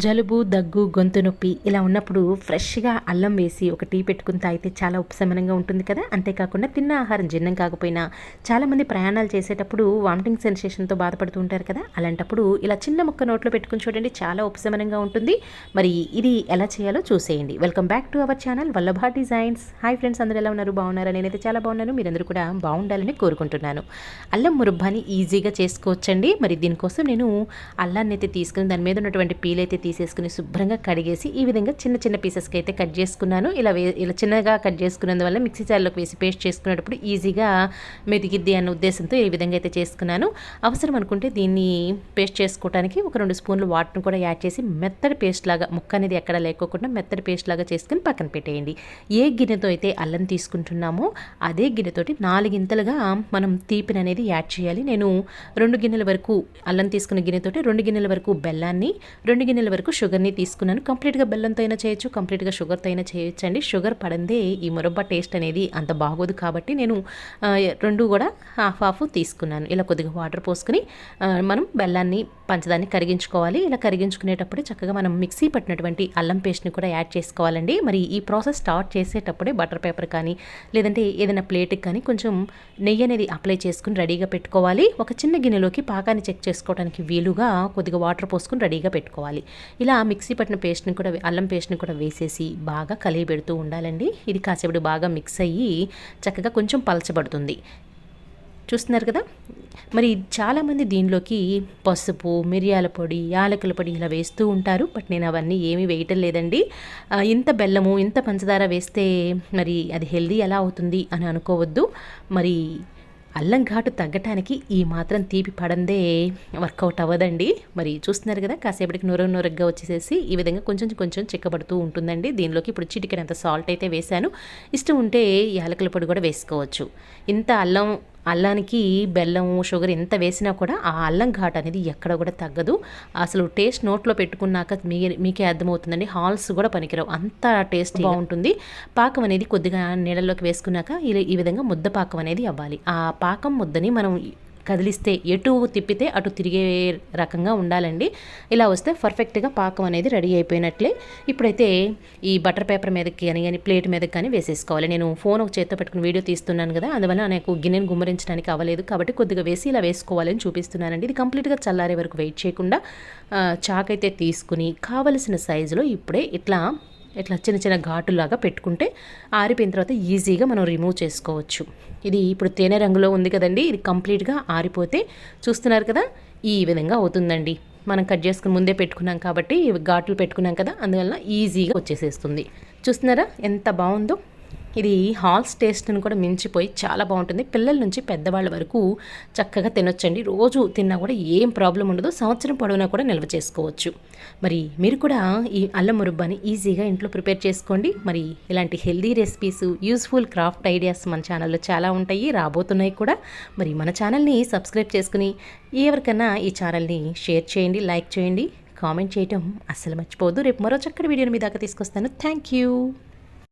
జలుబు, దగ్గు, గొంతు నొప్పి ఇలా ఉన్నప్పుడు ఫ్రెష్‌గా అల్లం వేసి ఒక టీ పెట్టుకొని తాగితే చాలా ఉపశమనంగా ఉంటుంది కదా! అంతేకాకుండా తిన్న ఆహారం జీర్ణం కాకపోయినా చాలామంది ప్రయాణాలు చేసేటప్పుడు వామిటింగ్ సెన్సేషన్‌తో బాధపడుతూ ఉంటారు కదా! అలాంటప్పుడు ఇలా చిన్న ముక్క నోట్లో పెట్టుకొని చూడండి, చాలా ఉపశమనంగా ఉంటుంది. మరి ఇది ఎలా చేయాలో చూసేయండి. Welcome back to our channel Vallabha Designs. Hi friends, అందరూ ఎలా ఉన్నారు? బాగున్నారా? నేనైతే చాలా బాగున్నాను. మీరందరూ కూడా బాగుండాలని కోరుకుంటున్నాను. అల్లం మురబ్బాని ఈజీగా చేసుకోవచ్చండి. మరి దీనికోసం నేను అల్లాన్ని అయితే తీసుకుని దాని మీద ఉన్నటువంటి పీల్ అయితే తీసేసుకుని శుభ్రంగా కడిగేసి ఈ విధంగా చిన్న చిన్న పీసెస్కి అయితే కట్ చేసుకున్నాను. ఇలా చిన్నగా కట్ చేసుకున్నందువల్ల మిక్సీ జార్లోకి వేసి పేస్ట్ చేసుకునేటప్పుడు ఈజీగా మెదిగిద్ది అన్న ఉద్దేశంతో ఈ విధంగా అయితే చేసుకున్నాను. అవసరం అనుకుంటే దీన్ని పేస్ట్ చేసుకోవడానికి ఒక 2 స్పూన్లు వాటర్ని కూడా యాడ్ చేసి మెత్తడి పేస్ట్ లాగా, ముక్క అనేది ఎక్కడ లేకోకుండా మెత్తడి పేస్ట్ లాగా చేసుకుని పక్కన పెట్టేయండి. ఏ గిన్నెతో అయితే అల్లం తీసుకుంటున్నామో అదే గిన్నెతోటి 4 గింతలుగా మనం తీపిని అనేది యాడ్ చేయాలి. నేను 2 గిన్నెల వరకు అల్లం తీసుకున్న గిన్నెతోటి 2 గిన్నెల వరకు బెల్లాన్ని, 2 గిన్నెల వరకు షుగర్ని తీసుకున్నాను. కంప్లీట్గా బెల్లంతో అయినా చేయొచ్చు, కంప్లీట్గా షుగర్తో అయినా చేయొచ్చు అండి. షుగర్ పడందే ఈ మురబ్బా టేస్ట్ అనేది అంత బాగోదు కాబట్టి నేను 2 కూడా హాఫ్ తీసుకున్నాను. ఇలా కొద్దిగా వాటర్ పోసుకుని మనం బెల్లాన్ని, పంచదాన్ని కరిగించుకోవాలి. ఇలా కరిగించుకునేటప్పుడే చక్కగా మనం మిక్సీ పట్టినటువంటి అల్లం పేస్ట్ని కూడా యాడ్ చేసుకోవాలండి. మరి ఈ ప్రాసెస్ స్టార్ట్ చేసేటప్పుడే బటర్ పేపర్ కానీ లేదంటే ఏదైనా ప్లేట్కి కానీ కొంచెం నెయ్యి అనేది అప్లై చేసుకుని రెడీగా పెట్టుకోవాలి. ఒక చిన్న గిన్నెలోకి పాకాన్ని చెక్ చేసుకోవడానికి వీలుగా కొద్దిగా వాటర్ పోసుకుని రెడీగా పెట్టుకోవాలి. ఇలా మిక్సీ పట్టిన పేస్ట్ని కూడా, అల్లం పేస్ట్ని కూడా వేసేసి బాగా కలియబెడుతూ ఉండాలండి. ఇది కాసేపు బాగా మిక్స్ అయ్యి చక్కగా కొంచెం పలచబడుతుంది. చూస్తున్నారు కదా! మరి చాలామంది దీనిలోకి పసుపు, మిరియాల పొడి, యాలకుల పొడి ఇలా వేస్తూ ఉంటారు. బట్ నేను అవన్నీ ఏమీ వేయటం లేదండి. ఇంత బెల్లము, ఇంత పంచదార వేస్తే మరి అది హెల్దీ ఎలా అవుతుంది అని అనుకోవద్దు. మరి అల్లం ఘాటు తగ్గటానికి ఈ మాత్రం తీపి పడందే వర్కౌట్ అవ్వదండి. మరి చూస్తున్నారు కదా, కాసేపటికి నూరగ్గా వచ్చేసేసి ఈ విధంగా కొంచెం కొంచెం చిక్కబడుతూ ఉంటుందండి. దీనిలోకి ఇప్పుడు చిటికెడంత సాల్ట్ అయితే వేశాను. ఇష్టం ఉంటే యాలకుల పొడి కూడా వేసుకోవచ్చు. ఇంత అల్లానికి బెల్లం, షుగర్ ఎంత వేసినా కూడా ఆ అల్లం ఘాట్ అనేది ఎక్కడ కూడా తగ్గదు. అసలు టేస్ట్ నోట్లో పెట్టుకున్నాక మీకే అర్థమవుతుందండి. హాల్స్ కూడా పనికిరావు, అంత టేస్ట్ బాగుంటుంది. పాకం అనేది కొద్దిగా నీళ్ళలోకి వేసుకున్నాక ఈ విధంగా ముద్ద పాకం అనేది అవ్వాలి. ఆ పాకం ముద్దని మనం కదిలిస్తే ఎటు తిప్పితే అటు తిరిగే రకంగా ఉండాలండి. ఇలా వస్తే పర్ఫెక్ట్గా పాకం అనేది రెడీ అయిపోయినట్లే. ఇప్పుడైతే ఈ బటర్ పేపర్ మీదకి కానీ ప్లేట్ మీదకి కానీ వేసేసుకోవాలి. నేను ఫోన్ ఒక చేత్తో పెట్టుకుని వీడియో తీస్తున్నాను కదా, అందువల్ల నాకు గిన్నెను గుమ్మరించడానికి అవ్వలేదు కాబట్టి కొద్దిగా వేసి ఇలా వేసుకోవాలని చూపిస్తున్నానండి. ఇది కంప్లీట్గా చల్లారే వరకు వెయిట్ చేయకుండా చాకైతే తీసుకుని కావలసిన సైజులో ఇప్పుడే ఇట్లా చిన్న చిన్న ఘాటులాగా పెట్టుకుంటే ఆరిపోయిన తర్వాత ఈజీగా మనం రిమూవ్ చేసుకోవచ్చు. ఇది ఇప్పుడు తేనె రంగులో ఉంది కదండి, ఇది కంప్లీట్గా ఆరిపోతే చూస్తున్నారు కదా ఈ విధంగా అవుతుందండి. మనం కట్ చేసుకుని ముందే పెట్టుకున్నాం కాబట్టి ఘాట్లు పెట్టుకున్నాం కదా, అందువల్ల ఈజీగా వచ్చేసేస్తుంది. చూస్తున్నారా ఎంత బాగుందో. ఇది హాల్స్ టేస్ట్ని కూడా మించిపోయి చాలా బాగుంటుంది. పిల్లల నుంచి పెద్దవాళ్ళ వరకు చక్కగా తినొచ్చండి. రోజు తిన్నా కూడా ఏం ప్రాబ్లం ఉండదు. సంవత్సరం పొడవునా కూడా నిల్వ చేసుకోవచ్చు. మరి మీరు కూడా ఈ అల్లం మురబ్బాని ఈజీగా ఇంట్లో ప్రిపేర్ చేసుకోండి. మరి ఇలాంటి healthy recipes, useful craft ideas మన ఛానల్లో చాలా ఉంటాయి, రాబోతున్నాయి కూడా. మరి మన ఛానల్ని సబ్స్క్రైబ్ చేసుకుని ఎవరికైనా ఈ ఛానల్ని షేర్ చేయండి, లైక్ చేయండి, కామెంట్ చేయటం అస్సలు మర్చిపోవద్దు. రేపు మరో చక్కటి వీడియోని మీ దాకా తీసుకొస్తాను. Thank you.